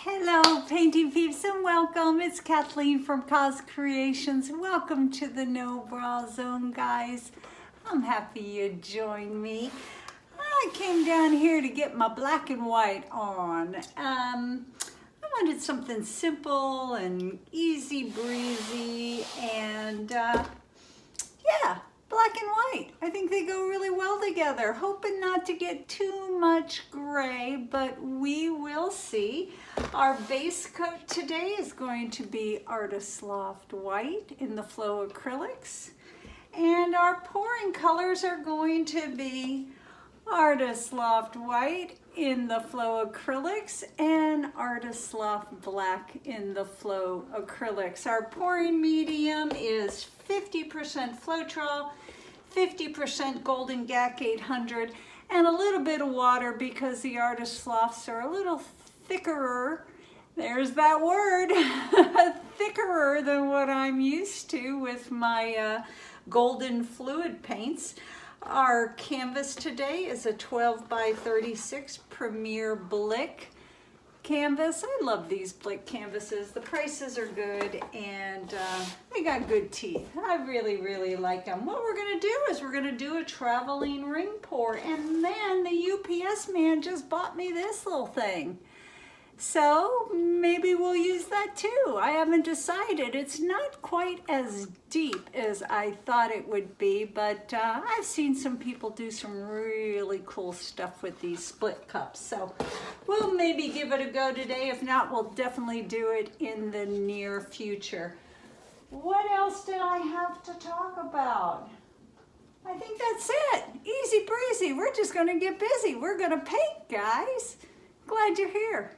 Hello painting peeps and welcome. It's Kathleen from COZ Creations. Welcome to the No Bra Zone, guys. I'm happy you joined me. I came down here to get my black and white on. I wanted something simple and easy breezy and yeah, black and white. I think they go really well together. Hoping not to get too much gray, but we will see. Our base coat today is going to be Artist Loft White in the Flow Acrylics. And our pouring colors are going to be Artist Loft White in the Flow Acrylics and Artist Loft Black in the Flow Acrylics. Our pouring medium is 50% Floetrol, 50% Golden Gak 800, and a little bit of water because the Artist Lofts are a little thickerer. There's that word, thickerer than what I'm used to with my golden fluid paints. Our canvas today is a 12 by 36 Premier Blick canvas. I love these Blick canvases. The prices are good and they got good teeth. I really like them. What we're going to do is we're going to do a traveling ring pour, and then the UPS man just bought me this little thing. So maybe we'll use that too. I haven't decided. It's not quite as deep as I thought it would be, but I've seen some people do some really cool stuff with these split cups. So we'll maybe give it a go today. If not, we'll definitely do it in the near future. What else did I have to talk about? I think that's it. Easy breezy. We're just going to get busy. We're going to paint, guys. Glad you're here.